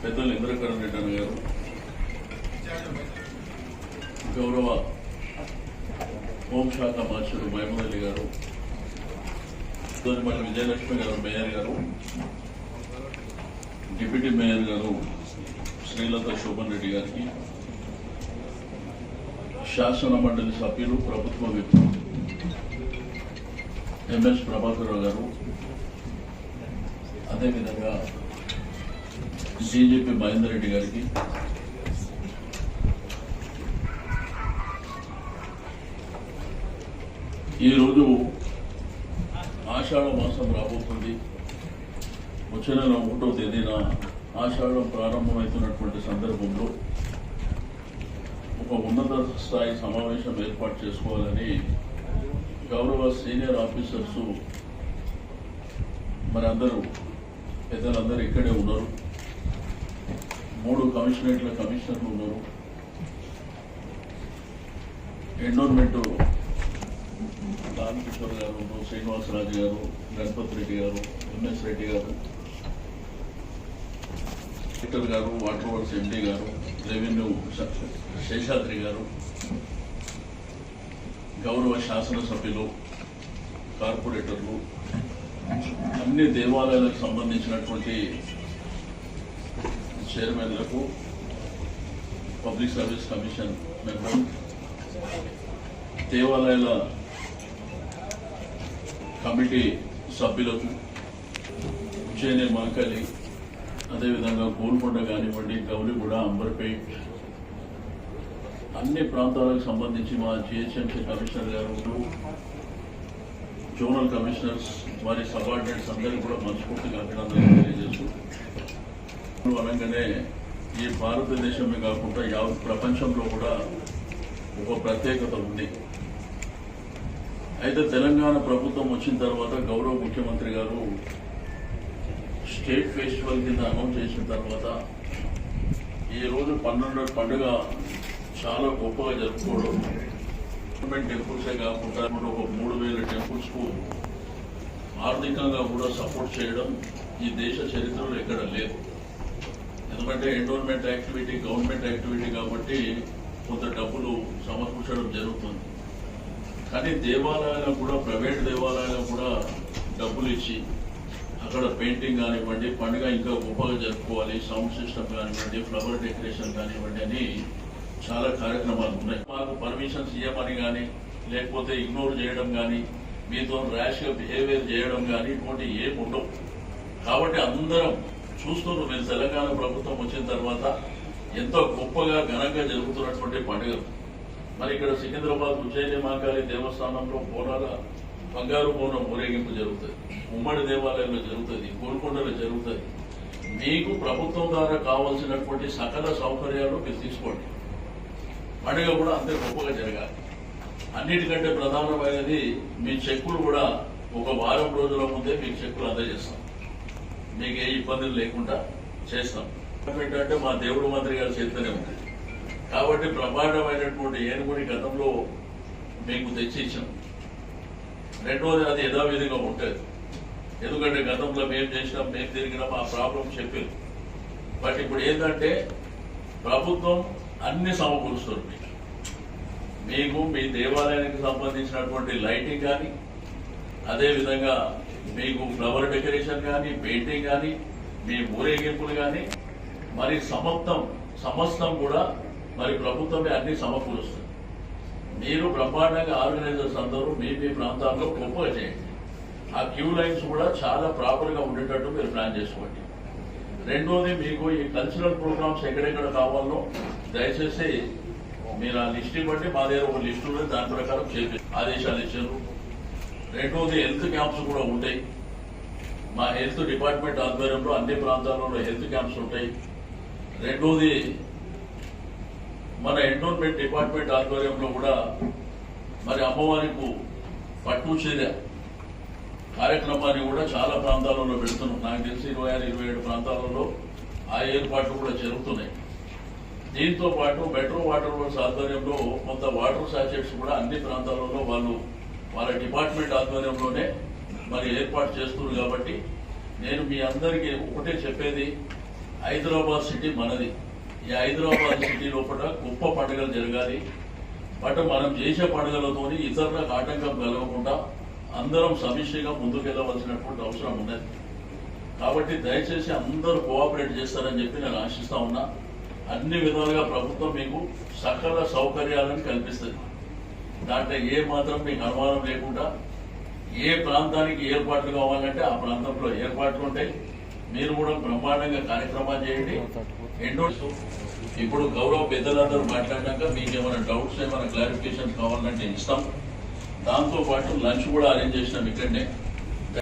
పెద్దలు ఇంద్రకరణ్ రెడ్డి అన్న గారు, గౌరవ హోంశాఖ మంత్రులు మహమూద్ అలీ గారు, మన విజయలక్ష్మి గారు మేయర్ గారు, డిప్యూటీ మేయర్ గారు శ్రీలత శోభన్ రెడ్డి గారికి, శాసన మండలి సభ్యులు ప్రభుత్వ విప్ ఎంఎస్ ప్రభాకర్ గారు, అదేవిధంగా బీజేపీ మహేందర్ రెడ్డి గారికి, ఈరోజు ఆషాఢ మాసం రాబోతుంది. వచ్చే నెల 1వ తేదీన ఆషాఢం ప్రారంభమవుతున్నటువంటి సందర్భంలో ఒక ఉన్నత స్థాయి సమావేశం ఏర్పాటు చేసుకోవాలని గౌరవ సీనియర్ ఆఫీసర్స్ మరి అందరూ పెద్దలందరూ ఇక్కడే ఉన్నారు. 3 కమిషనరేట్ల కమిషనర్లు ఉన్నారు. ఎండోన్మెంట్ రామకిషోర్ గారు, శ్రీనివాసరాజు గారు, గణపతి రెడ్డి గారు, ఎంఎస్ రెడ్డి గారు, కలెక్టర్ గారు, వాటర్ వర్క్స్ ఎండీ గారు, రెవెన్యూ శేషాద్రి గారు, గౌరవ శాసనసభ్యులు, కార్పొరేటర్లు, అన్ని దేవాలయాలకు సంబంధించినటువంటి చైర్మన్లకు, పబ్లిక్ సర్వీస్ కమిషన్ మెంబర్, దేవాలయాల కమిటీ సభ్యులకు, ఉజ్జయిని మహంకాళి, అదేవిధంగా గోల్కొండ కానివ్వండి, గౌలిగూడ, అంబర్పేట్, అన్ని ప్రాంతాలకు సంబంధించి మా జిహెచ్ఎంసీ కమిషనర్ గారు, జోనల్ కమిషనర్స్, వారి సబార్డినేట్స్ అందరికీ కూడా మనస్ఫూర్తిగా అభినందనలు తెలియజేస్తూ, అనగానే ఈ భారతదేశమే కాకుండా యావత్ ప్రపంచంలో కూడా ఒక ప్రత్యేకత ఉంది. అయితే తెలంగాణ ప్రభుత్వం వచ్చిన తర్వాత గౌరవ ముఖ్యమంత్రి గారు స్టేట్ ఫెస్టివల్ కింద అనౌన్స్ చేసిన తర్వాత ఈ రోజు 12 పండుగ చాలా గొప్పగా జరుపుకోవడం, గవర్నమెంట్ టెంపుల్సే కాకుండా ఒక 3000 టెంపుల్స్కు ఆర్థికంగా కూడా సపోర్ట్ చేయడం ఈ దేశ చరిత్రలో ఎక్కడ లేదు. ఎందుకంటే ఎండోన్మెంట్ యాక్టివిటీ గవర్నమెంట్ యాక్టివిటీ కాబట్టి కొంత డబ్బులు సమకూర్చడం జరుగుతుంది. కానీ దేవాలయాలకు కూడా, ప్రైవేట్ దేవాలయాలకు కూడా డబ్బులు ఇచ్చి అక్కడ పెయింటింగ్ కానివ్వండి, పండుగ ఇంకా గొప్పగా జరుపుకోవాలి, సౌండ్ సిస్టమ్ కానివ్వండి, ఫ్లవర్ డెకరేషన్ కానివ్వండి అని చాలా కార్యక్రమాలు ఉన్నాయి. మాకు పర్మిషన్స్ ఇవ్వమని కానీ, లేకపోతే ఇగ్నోర్ చేయడం కానీ, మీతో ర్యాష్గా బిహేవియర్ చేయడం కానీ ఇటువంటి ఏమి ఉండవు. కాబట్టి అందరం చూస్తున్నారు. మీరు తెలంగాణ ప్రభుత్వం వచ్చిన తర్వాత ఎంతో గొప్పగా ఘనంగా జరుగుతున్నటువంటి పండుగలు. మరి ఇక్కడ సికింద్రాబాద్ ఉజ్జయిని మహాంకాళి దేవస్థానంలో బోనాల బంగారు బోనం ఊరేగింపు జరుగుతుంది, ఉమ్మడి దేవాలయంలో జరుగుతుంది, గోల్కొండలో జరుగుతుంది. మీకు ప్రభుత్వం ద్వారా కావాల్సినటువంటి సకల సౌకర్యాలు మీరు తీసుకోండి. పండుగ కూడా అంతే గొప్పగా జరగాలి. అన్నిటికంటే ప్రధానమైనది మీ చెక్కులు కూడా ఒక వారం రోజుల ముందే మీకు చెక్కులు అందజేస్తాం. మీకు ఏ ఇబ్బందులు లేకుండా చేస్తాం. ఏంటంటే మా దేవుడు మంత్రి గారి చేతిలోనే ఉంది కాబట్టి బ్రహ్మాండమైనటువంటి ఏనుగుని గతంలో మీకు తెచ్చి ఇచ్చాం. రెండోది అది యథావిధిగా ఉంటుంది. ఎందుకంటే గతంలో మేము చేసినాం, మేము తిరిగినాం, ఆ ప్రాబ్లం చెప్పారు. బట్ ఇప్పుడు ఏంటంటే ప్రభుత్వం అన్ని సమకూరుస్తుంది. మీకు మీ దేవాలయానికి సంబంధించినటువంటి లైటింగ్ కానీ, అదేవిధంగా మీకు ఫ్లవర్ డెకరేషన్ కానీ, పెయింటింగ్ కానీ, మీ ఊరేగింపులు కానీ, మరి సమస్తం కూడా మరి ప్రభుత్వమే అన్ని సమకూరుస్తుంది. మీరు బ్రహ్మాండంగా ఆర్గనైజర్స్ అందరూ మీ ప్రాంతాల్లో గొప్పగా చేయండి. ఆ క్యూ లైన్స్ కూడా చాలా ప్రాపర్గా ఉండేటట్టు మీరు ప్లాన్ చేసుకోండి. రెండోది, మీకు ఈ కల్చరల్ ప్రోగ్రామ్స్ ఎక్కడెక్కడ కావాలో దయచేసి మీరు ఆ లిస్ట్ ఇవ్వండి. మా దగ్గర ఒక లిస్టు ఉంది, దాని ప్రకారం చేసి ఆదేశాలు ఇచ్చారు. రెండోది, హెల్త్ క్యాంప్స్ కూడా ఉంటాయి. మా హెల్త్ డిపార్ట్మెంట్ ఆధ్వర్యంలో అన్ని ప్రాంతాల్లో హెల్త్ క్యాంప్స్ ఉంటాయి. రెండోది, మన ఎండోన్మెంట్ డిపార్ట్మెంట్ ఆధ్వర్యంలో కూడా మరి అమ్మవారికి పట్టు చీర కార్యక్రమాన్ని కూడా చాలా ప్రాంతాలలో పెడుతున్నాం. నాకు తెలిసి 26-27 ప్రాంతాలలో ఆ ఏర్పాట్లు కూడా జరుగుతున్నాయి. దీంతో పాటు మెట్రో వాటర్ వర్క్స్ ఆధ్వర్యంలో కొంత వాటర్ సాచెట్స్ కూడా అన్ని ప్రాంతాలలో వాళ్ళ డిపార్ట్మెంట్ ఆధ్వర్యంలోనే మరి ఏర్పాటు చేస్తున్నారు. కాబట్టి నేను మీ అందరికీ ఒకటే చెప్పేది, హైదరాబాద్ సిటీ మనది. ఈ హైదరాబాద్ సిటీ లోపల గొప్ప పండుగలు జరగాలి. బట్ మనం చేసే పండుగలతో ఇతరులకు ఆటంకం కలగకుండా అందరం సమిష్టిగా ముందుకెళ్లవలసినటువంటి అవసరం ఉన్నది. కాబట్టి దయచేసి అందరూ కోఆపరేట్ చేస్తారని చెప్పి నేను ఆశిస్తా ఉన్నా. అన్ని విధాలుగా ప్రభుత్వం మీకు సకల సౌకర్యాలను కల్పిస్తుంది. దాంట్లో ఏ మాత్రం మీకు అనుమానం లేకుండా ఏ ప్రాంతానికి ఏర్పాట్లు కావాలంటే ఆ ప్రాంతంలో ఏర్పాట్లు ఉంటాయి. మీరు కూడా బ్రహ్మాండంగా కార్యక్రమాలు చేయండి. ఇప్పుడు గౌరవ పెద్దలందరూ మాట్లాడినాక మీకు ఏమైనా డౌట్స్ ఏమైనా క్లారిఫికేషన్ కావాలంటే ఇస్తాం. దాంతోపాటు లంచ్ కూడా అరేంజ్ చేసినాం ఇక్కడనే.